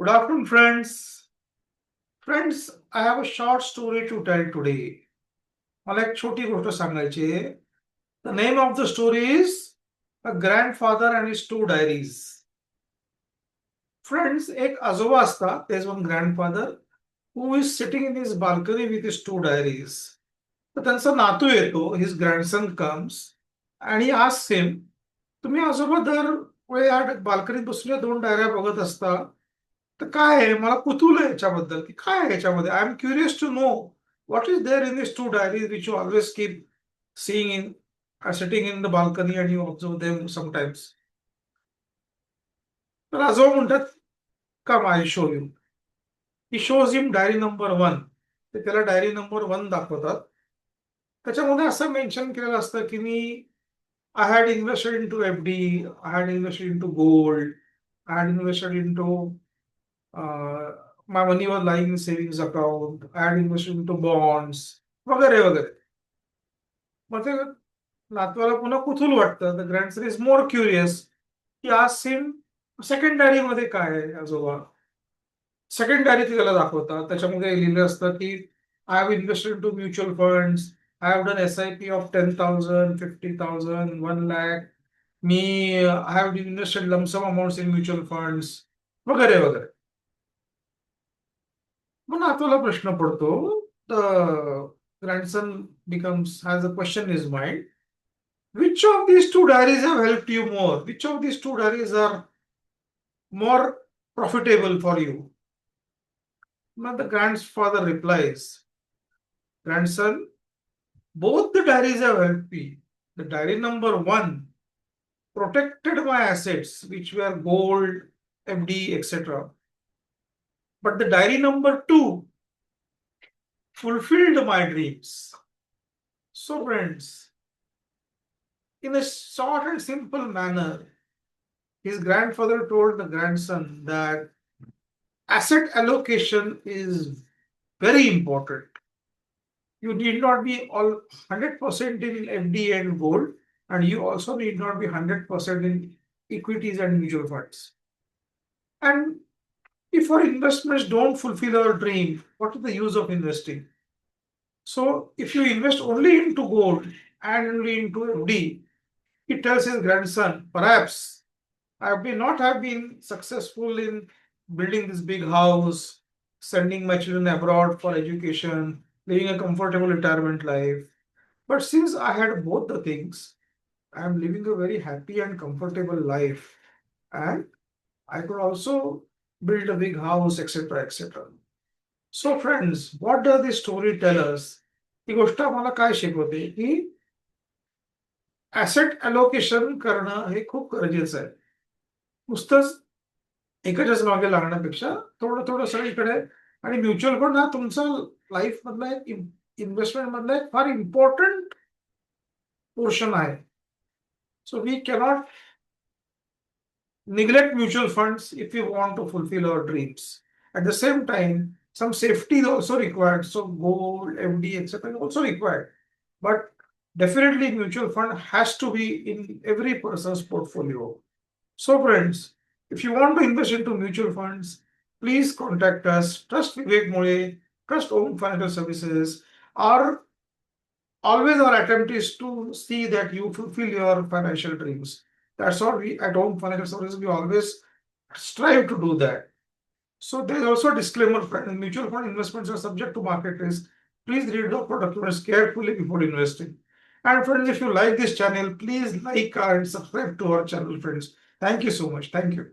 Good afternoon, friends. Friends, I have a short story to tell today. मला एक छोटी गोष्ट सांगायची आहे. The name of the story is A Grandfather and His Two Diaries. Friends, एक आजोबा असतात. There's one grandfather who is sitting in his balcony with his two diaries. तर त्यांचा नातू येतो. His grandson comes and he asks him, तुम्ही आजोबा दर वेळी या बाल्कनीत बसून दोन डायऱ्या बघत असता. तर काय आहे मला कुतूहल आहे याच्याबद्दल की काय आहे याच्यामध्ये I am curious to know what is there in this two diaries which you always keep seeing in sitting in the balcony and you observe them sometimes. तर आजोबा म्हणतात come I show you. He shows him diary number 1. ते त्याला diary number 1 दाखवतात. त्याच्यामध्ये असं mention केलेलं असतं की मी I had invested into FD, I had invested into gold, I had invested into my money was lying in savings account, I had invested into bonds, वगैरे वगैरे. मग ते नातवाला पुन्हा कुतूहल वाटतं. The grandson is more curious. की आज SIM second diary मध्ये काय आहे आजोबा. सेकंड डायरी त्याला दाखवतात. त्याच्यामध्ये लिहिलं असतं की I have invested into mutual funds, I have done SIP of 10,000, 50,000, 1 lakh. मी I have invested lump sum amounts in mutual funds वगैरे वगैरे. मग नातवाला प्रश्न पडतो. The grandson becomes has a question in his mind. Which of these two diaries have helped you more? Which of these two diaries are more profitable for you? Now the grandfather replies, grandson, both the diaries have helped me. The diary number 1 protected my assets, which were gold, FD, etc. But the diary number 2 fulfilled my dreams. So, friends, in a short and simple manner, his grandfather told the grandson that asset allocation is very important. You need not be all 100% in FD and gold, and you also need not be 100% in equities and mutual funds. And if our investments don't fulfill our dream, what is the use of investing? So, if you invest only into gold and only into FD, he tells his grandson, perhaps I may not have been successful in building this big house, sending my children abroad for education, living a comfortable retirement life. But since I had both the things, I am living a very happy and comfortable life. And I could also build a big house, etc. etc. So, friends, what does this story tell us? ही गोष्ट आम्हाला काय शिकवते की asset allocation करणं हे खूप गरजेचं आहे. नुसतंच एकाच्याच मागे लागण्यापेक्षा थोडं थोडं सगळीकडे. आणि म्युच्युअल फंड हा तुमचा लाईफ मधला एक इन्व्हेस्टमेंट मधला एक फार इम्पॉर्टंट पोर्शन आहे. So we cannot neglect mutual funds if we want to fulfill our dreams. At the same time, some safety is also required. So gold, FD, etc. is also required. But definitely mutual fund has to be in every person's portfolio. So friends, if you want to invest into mutual funds, please contact us. Trust Vivek Mole, trust Om Financial Services. Our attempt is to see that you fulfill your financial dreams. That's what we at Home Financial Services, we always strive to do that. So there is also a disclaimer, mutual fund investments are subject to market risk. Please read the documents carefully before investing. And friends, if you like this channel, please like and subscribe to our channel, friends. Thank you so much. Thank you.